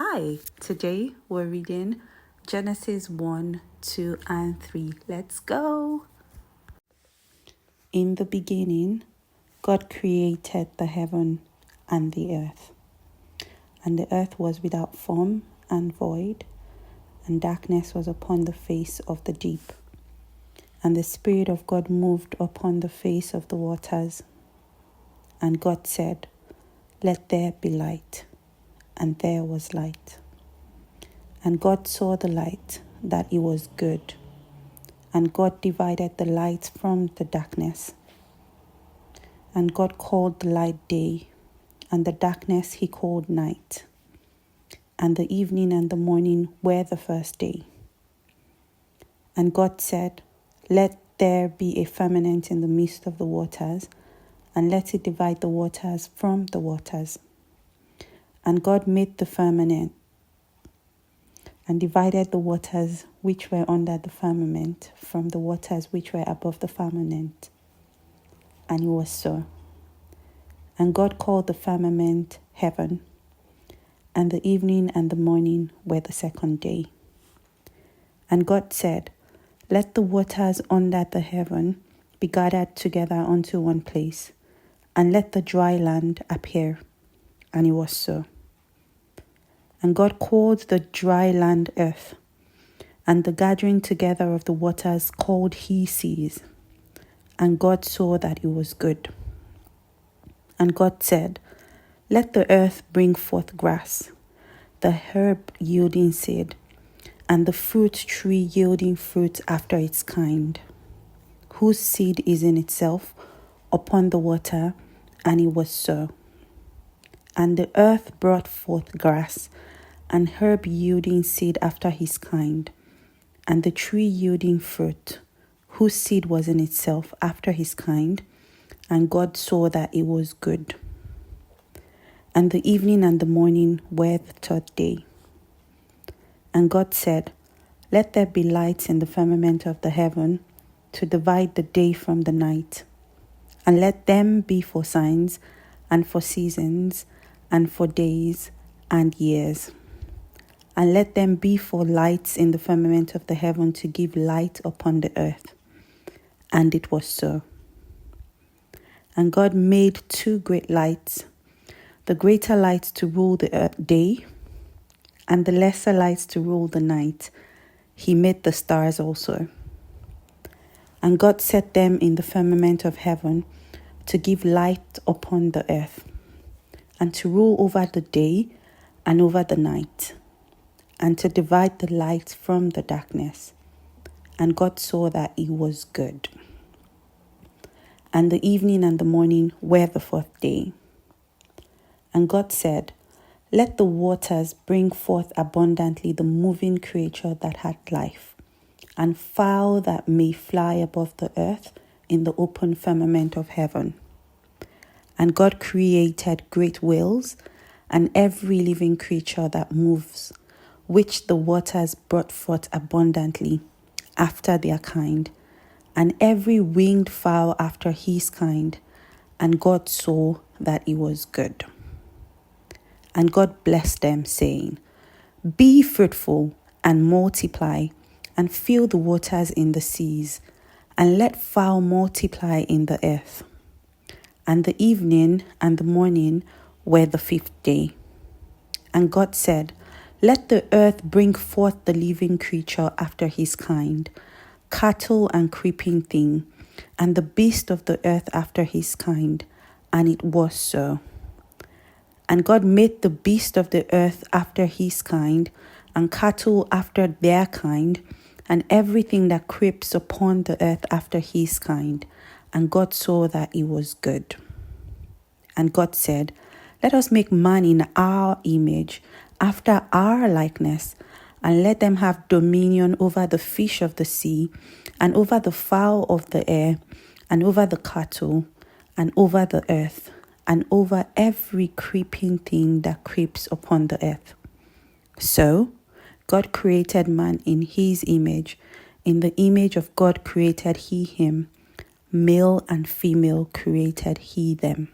Hi, today we're reading Genesis 1, 2, and 3. Let's go. In the beginning, God created the heaven and the earth. And the earth was without form and void, and darkness was upon the face of the deep. And the Spirit of God moved upon the face of the waters. And God said, "Let there be light." And there was light. And God saw the light, that it was good. And God divided the light from the darkness. And God called the light day, and the darkness he called night. And the evening and the morning were the first day. And God said, "Let there be a firmament in the midst of the waters, and let it divide the waters from the waters." And God made the firmament, and divided the waters which were under the firmament from the waters which were above the firmament. And it was so. And God called the firmament heaven, and the evening and the morning were the second day. And God said, "Let the waters under the heaven be gathered together unto one place, and let the dry land appear." And it was so. And God called the dry land earth, and the gathering together of the waters called he seas. And God saw that it was good. And God said, "Let the earth bring forth grass, the herb yielding seed, and the fruit tree yielding fruit after its kind, whose seed is in itself upon the water." And it was so. And the earth brought forth grass, and herb yielding seed after his kind, and the tree yielding fruit, whose seed was in itself after his kind. And God saw that it was good. And the evening and the morning were the third day. And God said, "Let there be lights in the firmament of the heaven, to divide the day from the night. And let them be for signs, and for seasons, and for days, and years. And let them be for lights in the firmament of the heaven, to give light upon the earth." And it was so. And God made two great lights, the greater light to rule the day, and the lesser light to rule the night. He made the stars also. And God set them in the firmament of heaven, to give light upon the earth, and to rule over the day and over the night, and to divide the light from the darkness. And God saw that it was good. And the evening and the morning were the fourth day. And God said, "Let the waters bring forth abundantly the moving creature that had life, and fowl that may fly above the earth in the open firmament of heaven." And God created great whales, and every living creature that moves, which the waters brought forth abundantly after their kind, and every winged fowl after his kind. And God saw that it was good. And God blessed them, saying, "Be fruitful and multiply, and fill the waters in the seas, and let fowl multiply in the earth." And the evening and the morning were the fifth day. And God said, "Let the earth bring forth the living creature after his kind, cattle and creeping thing, and the beast of the earth after his kind." And it was so. And God made the beast of the earth after his kind, and cattle after their kind, and everything that creeps upon the earth after his kind. And God saw that it was good. And God said, "Let us make man in our image, after our likeness, and let them have dominion over the fish of the sea, and over the fowl of the air, and over the cattle, and over the earth, and over every creeping thing that creeps upon the earth." So God created man in his image. In the image of God created he him. Male and female created he them.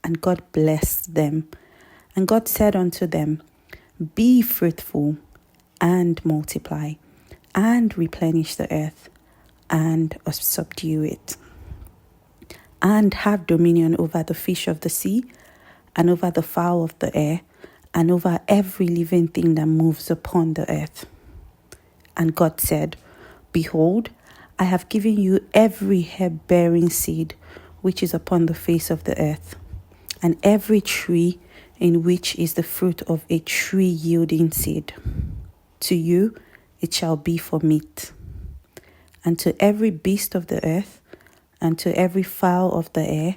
And God blessed them. And God said unto them, Be fruitful and multiply and replenish the earth and subdue it, and have dominion over the fish of the sea and over the fowl of the air and over every living thing that moves upon the earth. And God said, Behold, I have given you every herb-bearing seed which is upon the face of the earth, and every tree in which is the fruit of a tree yielding seed. To you it shall be for meat. And to every beast of the earth, and to every fowl of the air,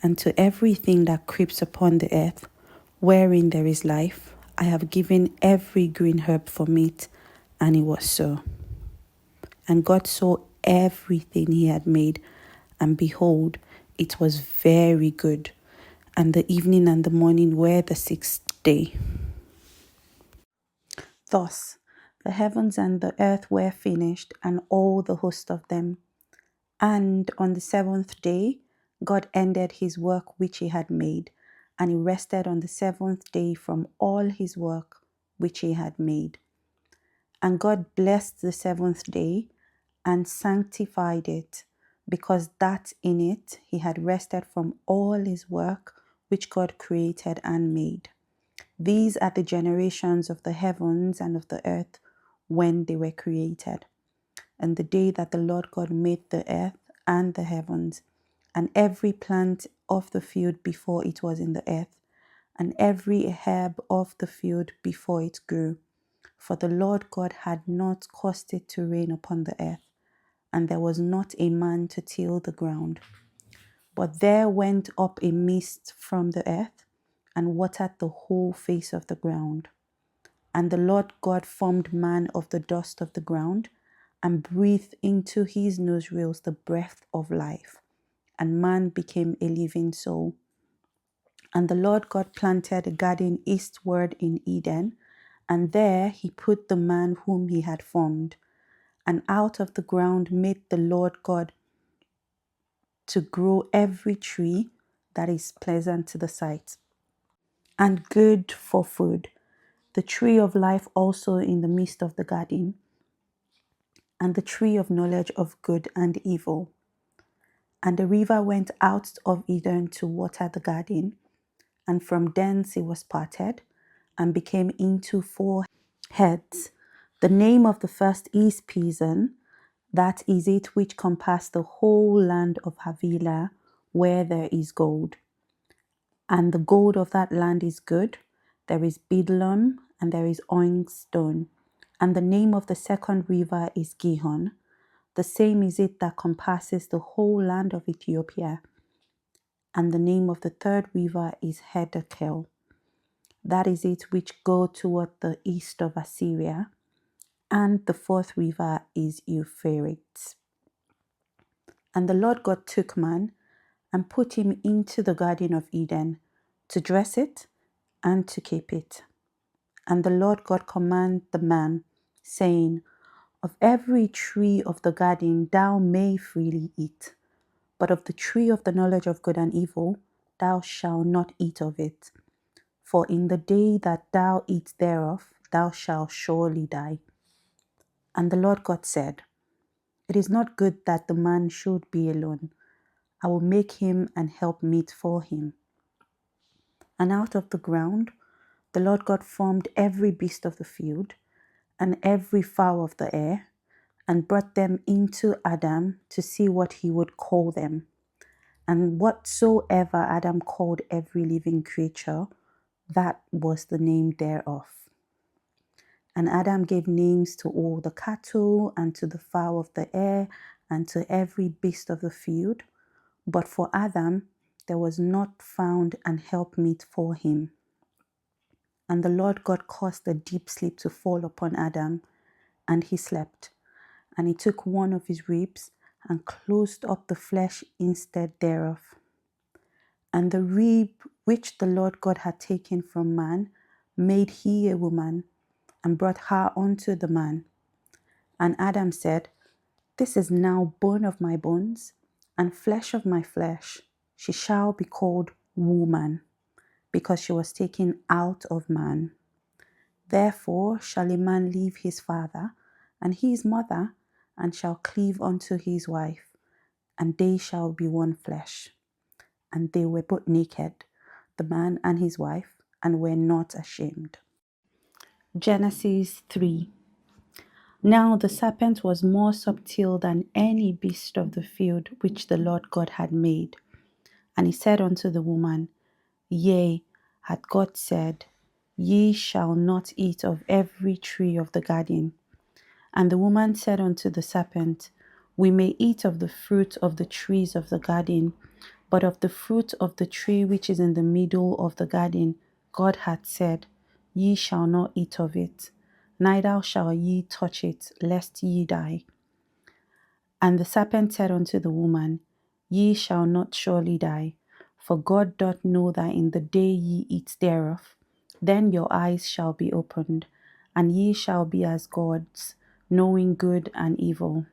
and to everything that creeps upon the earth, wherein there is life, I have given every green herb for meat. And it was so. And God saw everything he had made, and behold, it was very good. And the evening and the morning were the sixth day. Thus the heavens and the earth were finished, and all the host of them. And on the seventh day God ended his work which he had made, and he rested on the seventh day from all his work which he had made. And God blessed the seventh day and sanctified it, because that in it he had rested from all his work which God created and made. These are the generations of the heavens and of the earth when they were created. And the day that the Lord God made the earth and the heavens, and every plant of the field before it was in the earth, and every herb of the field before it grew. For the Lord God had not caused it to rain upon the earth, and there was not a man to till the ground. But there went up a mist from the earth, and watered the whole face of the ground. And the Lord God formed man of the dust of the ground, and breathed into his nostrils the breath of life, and man became a living soul. And the Lord God planted a garden eastward in Eden, and there he put the man whom he had formed. And out of the ground made the Lord God to grow every tree that is pleasant to the sight, and good for food, the tree of life also in the midst of the garden, and the tree of knowledge of good and evil. And the river went out of Eden to water the garden, and from thence it was parted, and became into four heads. The name of the first is Pison, that is it which compassed the whole land of Havilah, where there is gold. And the gold of that land is good. There is bdellium, and there is onyx stone. And the name of the second river is Gihon. The same is it that compasses the whole land of Ethiopia. And the name of the third river is Hiddekel. That is it which go toward the east of Assyria. And the fourth river is Euphrates. And the Lord God took man and put him into the garden of Eden to dress it and to keep it. And the Lord God commanded the man, saying, Of every tree of the garden thou may freely eat, but of the tree of the knowledge of good and evil thou shalt not eat of it. For in the day that thou eat thereof thou shalt surely die. And the Lord God said, It is not good that the man should be alone. I will make him an helpmeet for him. And out of the ground the Lord God formed every beast of the field, and every fowl of the air, and brought them into Adam to see what he would call them. And whatsoever Adam called every living creature, that was the name thereof. And Adam gave names to all the cattle, and to the fowl of the air, and to every beast of the field. But for Adam there was not found an helpmeet for him. And the Lord God caused a deep sleep to fall upon Adam, and he slept. And he took one of his ribs, and closed up the flesh instead thereof. And the rib which the Lord God had taken from man made he a woman, and brought her unto the man. And Adam said, This is now bone of my bones, and flesh of my flesh. She shall be called woman, because she was taken out of man. Therefore shall a man leave his father and his mother, and shall cleave unto his wife, and they shall be one flesh. And they were both naked, the man and his wife, and were not ashamed. Genesis 3. Now the serpent was more subtle than any beast of the field which the Lord God had made. And he said unto the woman, Yea, hath God said, Ye shall not eat of every tree of the garden. And the woman said unto the serpent, We may eat of the fruit of the trees of the garden, but of the fruit of the tree which is in the middle of the garden, God hath said, Ye shall not eat of it, neither shall ye touch it, lest ye die. And the serpent said unto the woman, Ye shall not surely die, for God doth know that in the day ye eat thereof, then your eyes shall be opened, and ye shall be as gods, knowing good and evil.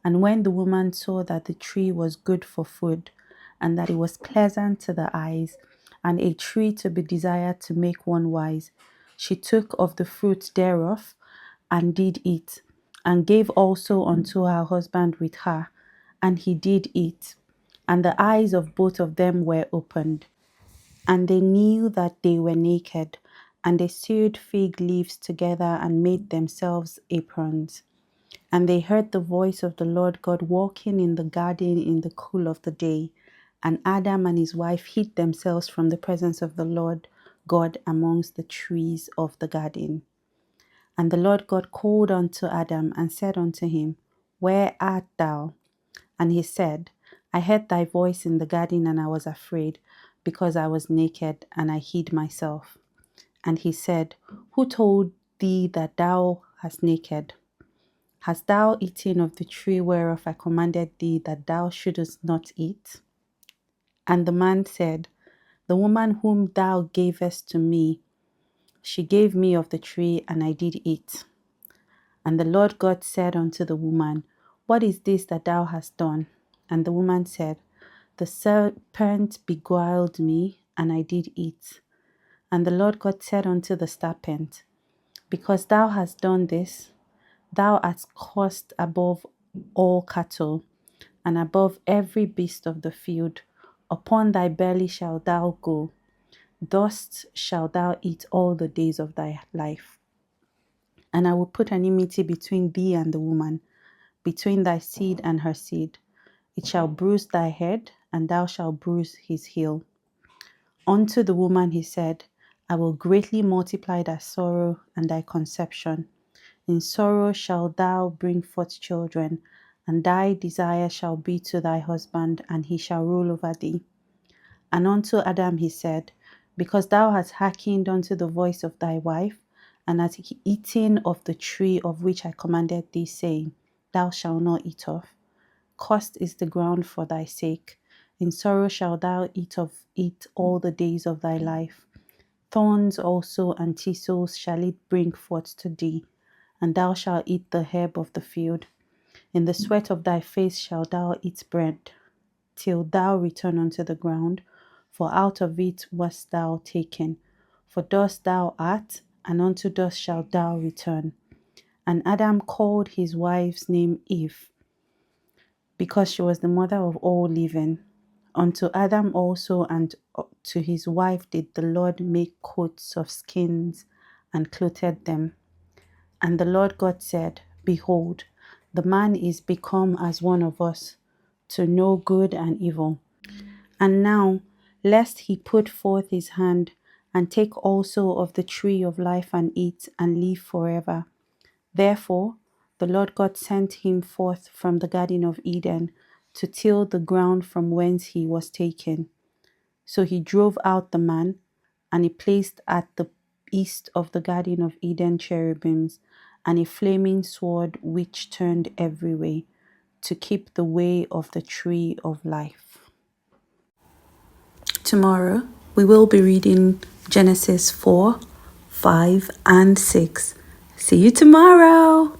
And when the woman saw that the tree was good for food, and that it was pleasant to the eyes, and a tree to be desired to make one wise, she took of the fruit thereof, and did eat, and gave also unto her husband with her, and he did eat. And the eyes of both of them were opened, and they knew that they were naked, and they sewed fig leaves together and made themselves aprons. And they heard the voice of the Lord God walking in the garden in the cool of the day. And Adam and his wife hid themselves from the presence of the Lord God amongst the trees of the garden. And the Lord God called unto Adam and said unto him, Where art thou? And he said, I heard thy voice in the garden, and I was afraid, because I was naked, and I hid myself. And he said, Who told thee that thou hast naked? Hast thou eaten of the tree whereof I commanded thee that thou shouldest not eat? And the man said, The woman whom thou gavest to me, she gave me of the tree, and I did eat. And the Lord God said unto the woman, What is this that thou hast done? And the woman said, The serpent beguiled me, and I did eat. And the Lord God said unto the serpent, Because thou hast done this, thou art cursed above all cattle, and above every beast of the field. Upon thy belly shalt thou go, dust shalt thou eat all the days of thy life. And I will put an enmity between thee and the woman, between thy seed and her seed. It shall bruise thy head, and thou shalt bruise his heel. Unto the woman he said, I will greatly multiply thy sorrow and thy conception. In sorrow shalt thou bring forth children, and thy desire shall be to thy husband, and he shall rule over thee. And unto Adam he said, Because thou hast hearkened unto the voice of thy wife, and hast eaten of the tree of which I commanded thee, saying, Thou shalt not eat of. Cursed is the ground for thy sake. In sorrow shalt thou eat of it all the days of thy life. Thorns also and thistles shall it bring forth to thee, and thou shalt eat the herb of the field. In the sweat of thy face shalt thou eat bread, till thou return unto the ground, for out of it wast thou taken. For dust thou art, and unto dust shalt thou return. And Adam called his wife's name Eve, because she was the mother of all living. Unto Adam also and to his wife did the Lord make coats of skins, and clothed them. And the Lord God said, Behold, the man is become as one of us, to know good and evil. And now, lest he put forth his hand, and take also of the tree of life, and eat, and live forever. Therefore, the Lord God sent him forth from the garden of Eden, to till the ground from whence he was taken. So he drove out the man, and he placed at the east of the garden of Eden cherubims, and a flaming sword which turned every way, to keep the way of the tree of life. Tomorrow we will be reading Genesis 4, 5, and 6. See you tomorrow!